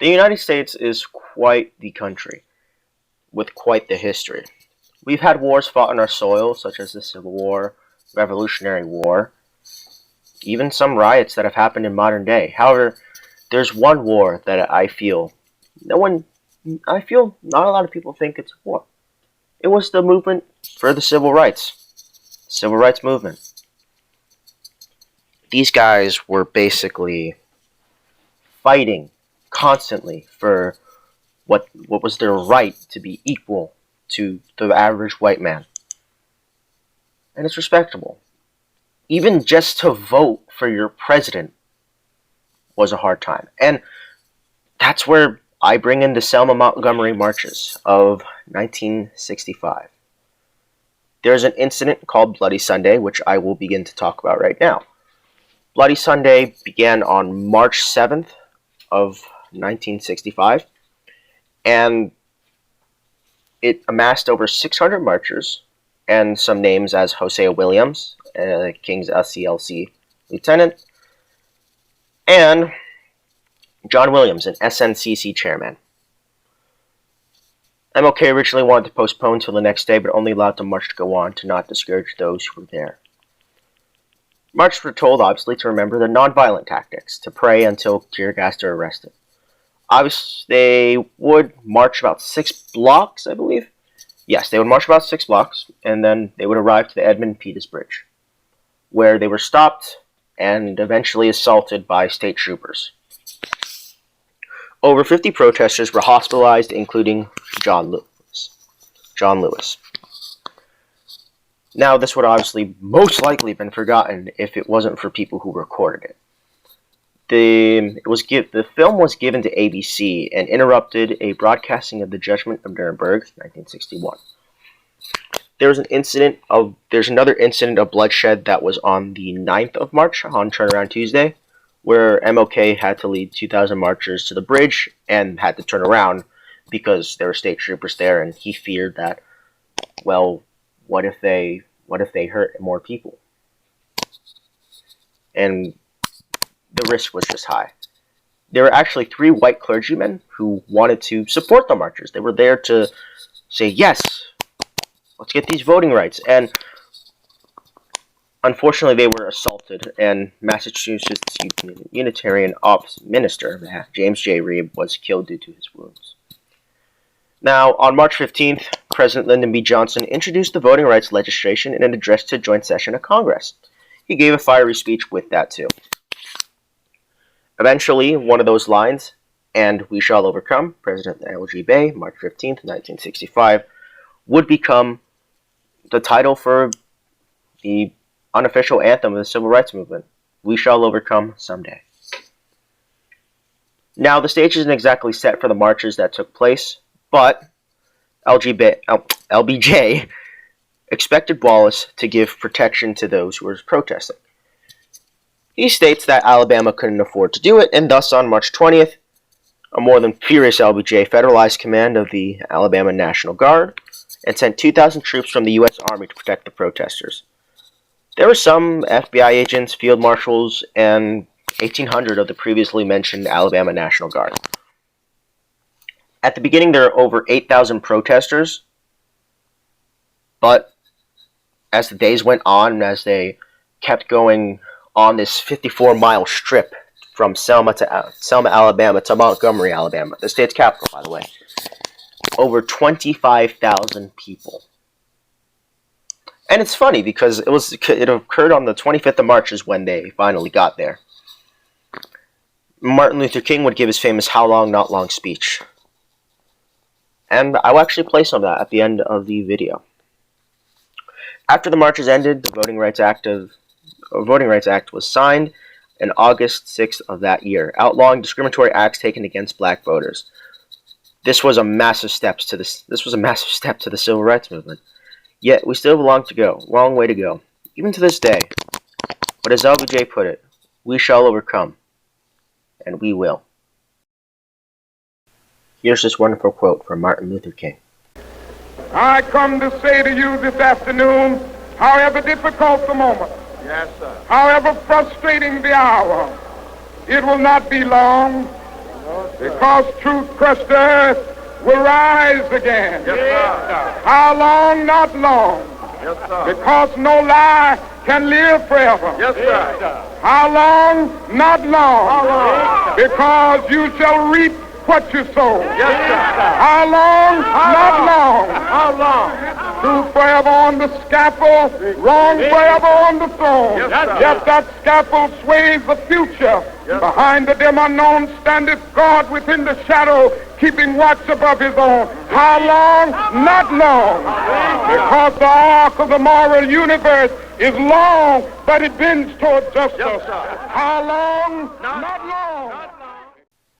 The United States is quite the country, with quite the history. We've had wars fought on our soil, such as the Civil War, Revolutionary War, even some riots that have happened in modern day. However, there's one war that I feel not a lot of people think it's a war. It was the movement for the civil rights. Civil rights movement. These guys were basically fighting constantly for what was their right to be equal to the average white man. And it's respectable. Even just to vote for your president was a hard time. And that's where I bring in the Selma Montgomery marches of 1965. There's an incident called Bloody Sunday, which I will begin to talk about right now. Bloody Sunday began on March 7th of 1965, and it amassed over 600 marchers and some names as Hosea Williams, King's SCLC lieutenant, and John Williams, an SNCC chairman. MLK originally wanted to postpone till the next day, but only allowed the march to go on to not discourage those who were there. Marchers were told, obviously, to remember the nonviolent tactics, to pray until tear gassed or arrested. Obviously, they would march about 6 blocks, I believe. Yes, they would march about 6 blocks, and then they would arrive to the Edmund Pettus Bridge, where they were stopped and eventually assaulted by state troopers. Over 50 protesters were hospitalized, including John Lewis. Now, this would obviously most likely have been forgotten if it wasn't for people who recorded it. The film was given to ABC and interrupted a broadcasting of the Judgment of Nuremberg, 1961. There's another incident of bloodshed that was on the 9th of March, on Turnaround Tuesday, where MLK had to lead 2,000 marchers to the bridge and had to turn around because there were state troopers there, and he feared that, well, what if they hurt more people? And the risk was just high. There were actually 3 white clergymen who wanted to support the marchers. They were there to say, yes, let's get these voting rights. And unfortunately, they were assaulted, and Massachusetts Unitarian Office Minister James J. Reeb was killed due to his wounds. Now, on March 15th, President Lyndon B. Johnson introduced the voting rights legislation in an address to a joint session of Congress. He gave a fiery speech with that, too. Eventually, one of those lines, "And we shall overcome," President L.G. Bay, March 15th, 1965, would become the title for the unofficial anthem of the civil rights movement. We shall overcome someday. Now, the stage isn't exactly set for the marches that took place, but LBJ expected Wallace to give protection to those who were protesting. He states that Alabama couldn't afford to do it, and thus on March 20th, a more than furious LBJ federalized command of the Alabama National Guard and sent 2,000 troops from the U.S. Army to protect the protesters. There were some FBI agents, field marshals, and 1,800 of the previously mentioned Alabama National Guard. At the beginning, there were over 8,000 protesters, but as the days went on, and as they kept going on this 54-mile strip from Selma, Alabama to Montgomery, Alabama, the state's capital, by the way, over 25,000 people. And it's funny because it occurred on the 25th of March is when they finally got there. Martin Luther King would give his famous "How long, not long" speech. And I will actually play some of that at the end of the video. After the marches ended, the Voting Rights Act was signed on August 6th of that year, outlawing discriminatory acts taken against black voters. This was a massive step to the civil rights movement. Yet we still have a long way to go, even to this day. But as LBJ put it, we shall overcome, and we will. Here's this wonderful quote from Martin Luther King. I come to say to you this afternoon, however difficult the moment, yes, sir, however frustrating the hour, it will not be long Because truth crushed the earth will rise again. How long? Not long. Because no lie can live forever. How long? Not long. Because you shall reap what you sow. How long? Not long. How long? Truth forever on the scaffold, wrong forever on the throne. Yet that scaffold sways the future. Behind the dim unknown standeth God within the shadow, keeping watch above his own. How long? Not long. Because the arc of the moral universe is long, but it bends toward justice. How long? Not long.